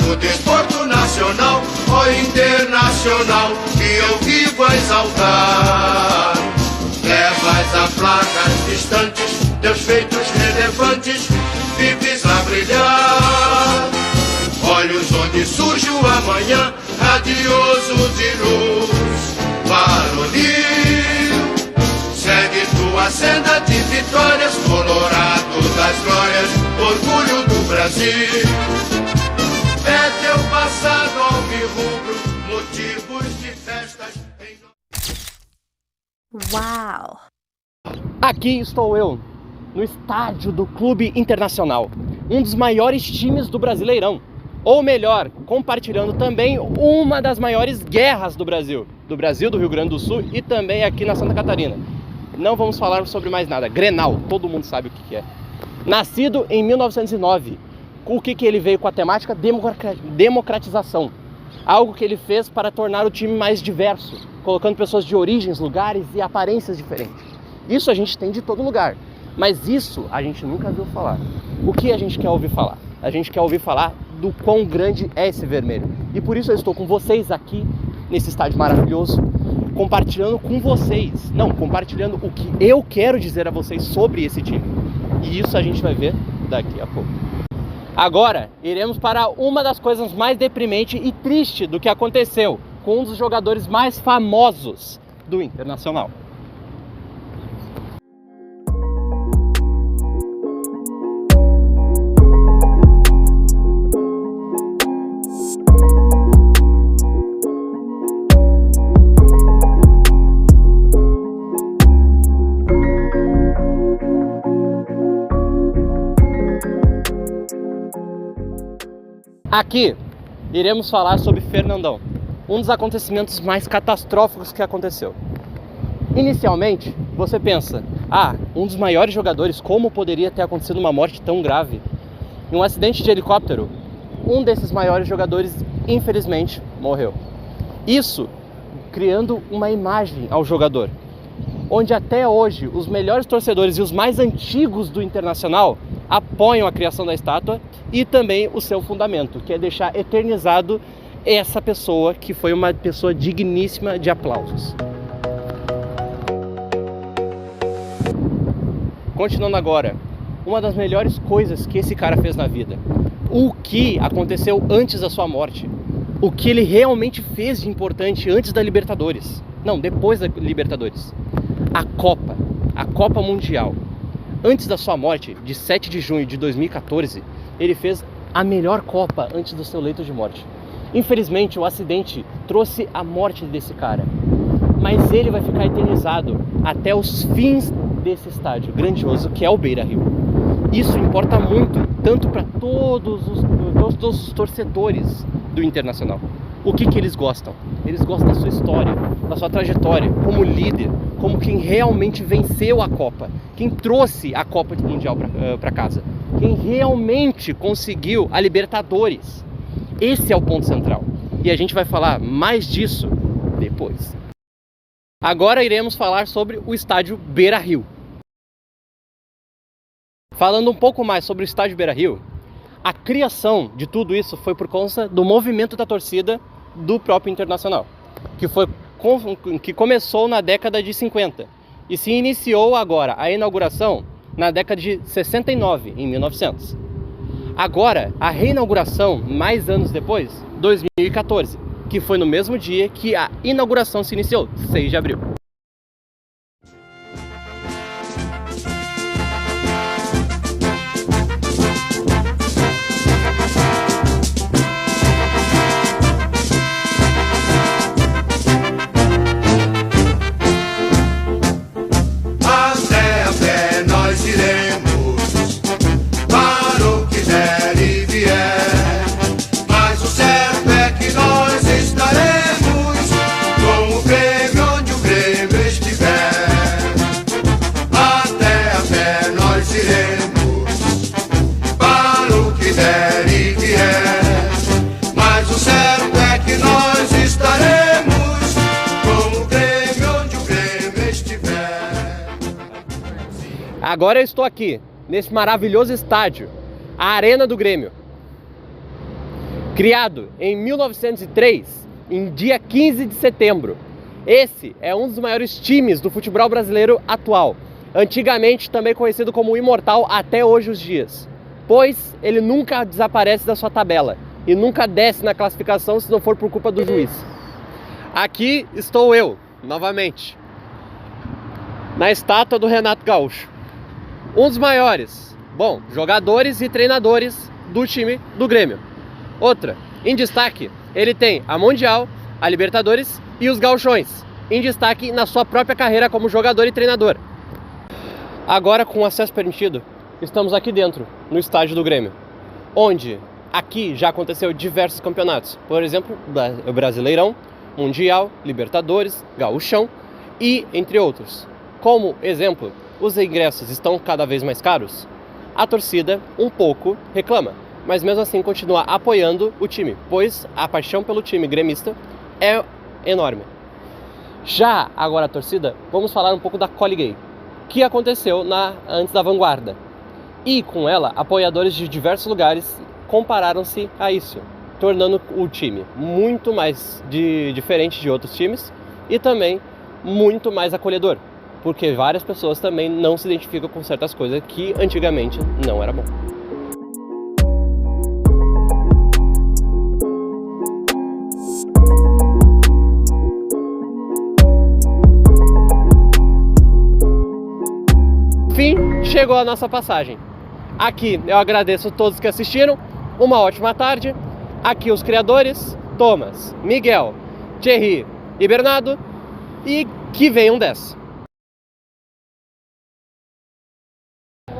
do desporto nacional ou internacional, que eu vivo a exaltar. Levas a placas distantes, teus feitos relevantes, vives a brilhar. Olhos onde surge o amanhã, radioso de luz, varonil. Segue tua senda de vitórias, Colorado das glórias, orgulho do Brasil. É teu passado alvirrubro, motivos de festas. Uau! Aqui estou eu, no estádio do Clube Internacional, um dos maiores times do Brasileirão. Ou melhor, compartilhando também uma das maiores guerras do Brasil, do Rio Grande do Sul e também aqui na Santa Catarina. Não vamos falar sobre mais nada. Grenal, todo mundo sabe o que é. Nascido em 1909, o que ele veio com a temática? Democratização. Algo que ele fez para tornar o time mais diverso, colocando pessoas de origens, lugares e aparências diferentes. Isso a gente tem de todo lugar, mas isso a gente nunca viu falar. O que a gente quer ouvir falar? A gente quer ouvir falar do quão grande é esse vermelho. E por isso eu estou com vocês aqui, nesse estádio maravilhoso, compartilhando com vocês, compartilhando o que eu quero dizer a vocês sobre esse time. E isso a gente vai ver daqui a pouco. Agora, iremos para uma das coisas mais deprimentes e tristes do que aconteceu com um dos jogadores mais famosos do Internacional. Aqui iremos falar sobre Fernandão, um dos acontecimentos mais catastróficos que aconteceu. Inicialmente, você pensa, um dos maiores jogadores, como poderia ter acontecido uma morte tão grave? Em um acidente de helicóptero, um desses maiores jogadores, infelizmente, morreu. Isso criando uma imagem ao jogador, onde até hoje os melhores torcedores e os mais antigos do Internacional apoiam a criação da estátua e também o seu fundamento, que é deixar eternizado essa pessoa que foi uma pessoa digníssima de aplausos. Continuando agora, uma das melhores coisas que esse cara fez na vida, o que aconteceu antes da sua morte, o que ele realmente fez de importante antes da Libertadores, depois da Libertadores, a Copa Mundial. Antes da sua morte, de 7 de junho de 2014, ele fez a melhor Copa antes do seu leito de morte. Infelizmente, o acidente trouxe a morte desse cara, mas ele vai ficar eternizado até os fins desse estádio grandioso que é o Beira-Rio. Isso importa muito, tanto para todos os torcedores do Internacional. O que eles gostam? Eles gostam da sua história, da sua trajetória como líder, como quem realmente venceu a Copa, quem trouxe a Copa Mundial para casa, quem realmente conseguiu a Libertadores. Esse é o ponto central. E a gente vai falar mais disso depois. Agora iremos falar sobre o estádio Beira-Rio. Falando um pouco mais sobre o estádio Beira-Rio, a criação de tudo isso foi por conta do movimento da torcida do próprio Internacional, que começou na década de 50 e se iniciou agora, a inauguração, na década de 69, em 1900. Agora, a reinauguração, mais anos depois, 2014, que foi no mesmo dia que a inauguração se iniciou, 6 de abril. Agora eu estou aqui, nesse maravilhoso estádio, a Arena do Grêmio. Criado em 1903, em dia 15 de setembro. Esse é um dos maiores times do futebol brasileiro atual. Antigamente também conhecido como o Imortal até hoje os dias. Pois ele nunca desaparece da sua tabela e nunca desce na classificação se não for por culpa do juiz. Aqui estou eu, novamente, na estátua do Renato Gaúcho. Um dos maiores, jogadores e treinadores do time do Grêmio. Outra, em destaque, ele tem a Mundial, a Libertadores e os Gauchões. Em destaque na sua própria carreira como jogador e treinador. Agora, com acesso permitido, estamos aqui dentro, no estádio do Grêmio, onde aqui já aconteceu diversos campeonatos. Por exemplo, o Brasileirão, Mundial, Libertadores, Gauchão e entre outros. Como exemplo, os ingressos estão cada vez mais caros. A torcida um pouco reclama, mas mesmo assim continua apoiando o time, pois a paixão pelo time gremista é enorme. Já agora a torcida, vamos falar um pouco da Colgate, que aconteceu antes da vanguarda. E com ela, apoiadores de diversos lugares compararam-se a isso, tornando o time muito mais diferente de outros times e também muito mais acolhedor, porque várias pessoas também não se identificam com certas coisas que antigamente não era bom. Fim, chegou a nossa passagem. Aqui eu agradeço a todos que assistiram, uma ótima tarde. Aqui os criadores, Thomas, Miguel, Thierry e Bernardo, e que venham 10.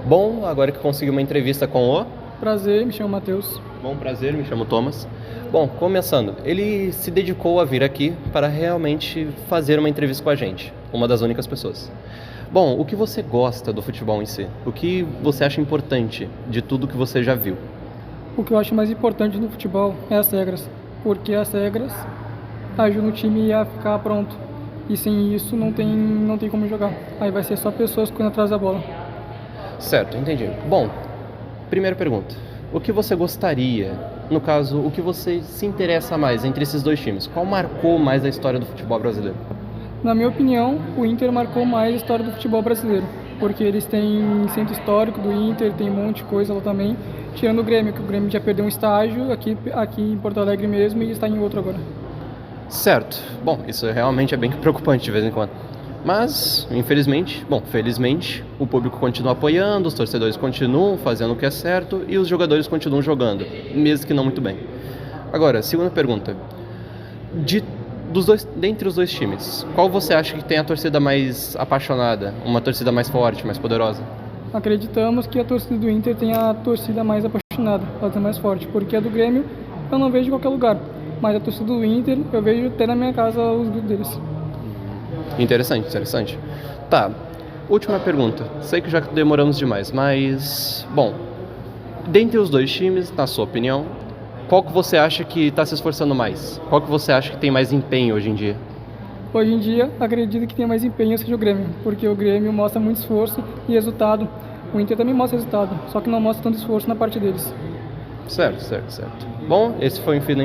Bom, agora que consegui uma entrevista com o... Prazer, me chamo Matheus. Bom, prazer, me chamo Thomas. Bom, começando, ele se dedicou a vir aqui para realmente fazer uma entrevista com a gente, uma das únicas pessoas. Bom, o que você gosta do futebol em si? O que você acha importante de tudo que você já viu? O que eu acho mais importante no futebol é as regras, porque as regras ajudam o time a ficar pronto. E sem isso não tem como jogar. Aí vai ser só pessoas correndo atrás da bola. Certo, entendi. Bom, primeira pergunta. O que você gostaria, no caso, o que você se interessa mais entre esses dois times? Qual marcou mais a história do futebol brasileiro? Na minha opinião, o Inter marcou mais a história do futebol brasileiro, porque eles têm centro histórico do Inter, tem um monte de coisa lá também, tirando o Grêmio, que o Grêmio já perdeu um estágio aqui em Porto Alegre mesmo e está em outro agora. Certo. Bom, isso realmente é bem preocupante de vez em quando. Mas, felizmente, o público continua apoiando, os torcedores continuam fazendo o que é certo e os jogadores continuam jogando, mesmo que não muito bem. Agora, segunda pergunta. Dentre os dois times, qual você acha que tem a torcida mais apaixonada, uma torcida mais forte, mais poderosa? Acreditamos que a torcida do Inter tem a torcida mais apaixonada, ela tem mais forte, porque a do Grêmio eu não vejo em qualquer lugar, mas a torcida do Inter eu vejo até na minha casa os gritos deles. Interessante. Tá, última pergunta. Sei que já demoramos demais, mas... Bom, dentre os dois times, na sua opinião, qual que você acha que está se esforçando mais? Qual que você acha que tem mais empenho hoje em dia? Hoje em dia, acredito que tem mais empenho seja o Grêmio, porque o Grêmio mostra muito esforço e resultado. O Inter também mostra resultado, só que não mostra tanto esforço na parte deles. Certo. Bom, esse foi o fim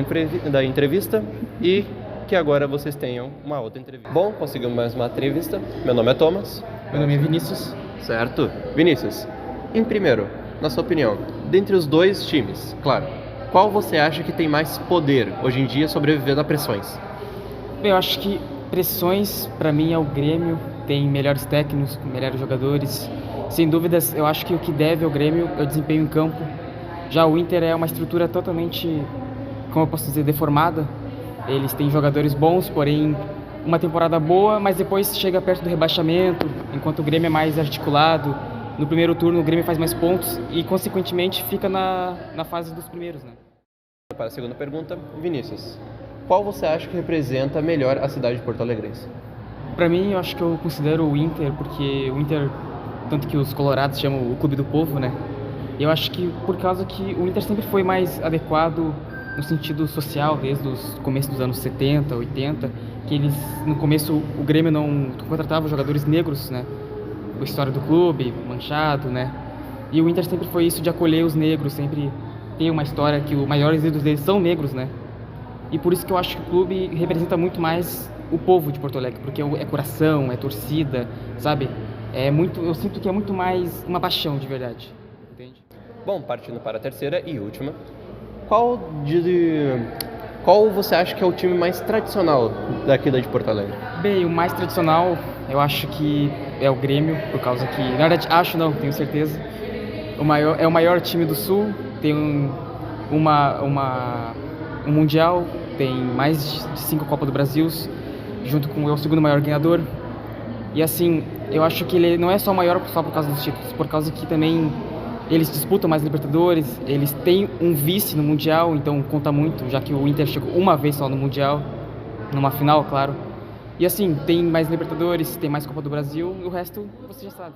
da entrevista e que agora vocês tenham uma outra entrevista. Bom, conseguimos mais uma entrevista. Meu nome é Thomas. Meu nome é Vinícius. Certo. Vinícius, em primeiro, na sua opinião, dentre os dois times, claro, qual você acha que tem mais poder hoje em dia sobrevivendo a pressões? Bem, eu acho que pressões, para mim, é o Grêmio. Tem melhores técnicos, melhores jogadores. Sem dúvidas, eu acho que o que deve ao Grêmio é o desempenho em campo. Já o Inter é uma estrutura totalmente, como eu posso dizer, deformada. Eles têm jogadores bons, porém uma temporada boa, mas depois chega perto do rebaixamento, enquanto o Grêmio é mais articulado. No primeiro turno o Grêmio faz mais pontos e, consequentemente, fica na fase dos primeiros, né? Para a segunda pergunta, Vinícius, qual você acha que representa melhor a cidade de Porto Alegre? Para mim, eu acho que eu considero o Inter, porque o Inter, tanto que os colorados chamam o Clube do Povo, né? Eu acho que por causa que o Inter sempre foi mais adequado no sentido social, desde o começo dos anos 70, 80, que eles, no começo, o Grêmio não contratava jogadores negros, né? A história do clube, manchado, né? E o Inter sempre foi isso de acolher os negros, sempre ter uma história que os maiores ídolos deles são negros, né? E por isso que eu acho que o clube representa muito mais o povo de Porto Alegre, porque é coração, é torcida, sabe? Eu sinto que é muito mais uma paixão de verdade, entende? Bom, partindo para a terceira e última, qual você acha que é o time mais tradicional daqui de Porto Alegre? Bem, o mais tradicional eu acho que é o Grêmio, por causa que, na verdade, tenho certeza. É o maior time do Sul, tem um Mundial, tem mais de 5 Copas do Brasil, junto com é o segundo maior ganhador. E assim, eu acho que ele não é só maior só por causa dos títulos, por causa que também eles disputam mais Libertadores, eles têm um vice no Mundial, então conta muito, já que o Inter chegou uma vez só no Mundial, numa final, claro. E assim, tem mais Libertadores, tem mais Copa do Brasil, e o resto você já sabe.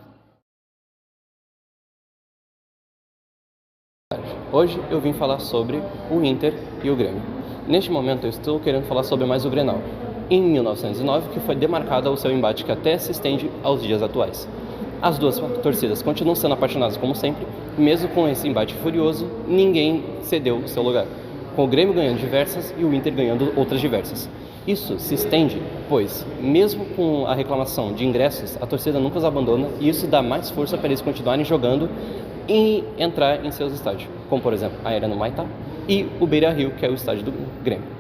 Hoje eu vim falar sobre o Inter e o Grêmio. Neste momento eu estou querendo falar sobre mais o Grenal, em 1909, que foi demarcado o seu embate que até se estende aos dias atuais. As duas torcidas continuam sendo apaixonadas como sempre, e mesmo com esse embate furioso, ninguém cedeu o seu lugar, com o Grêmio ganhando diversas e o Inter ganhando outras diversas. Isso se estende, pois, mesmo com a reclamação de ingressos, a torcida nunca os abandona e isso dá mais força para eles continuarem jogando e entrar em seus estádios, como por exemplo a Arena Maitá e o Beira-Rio, que é o estádio do Grêmio.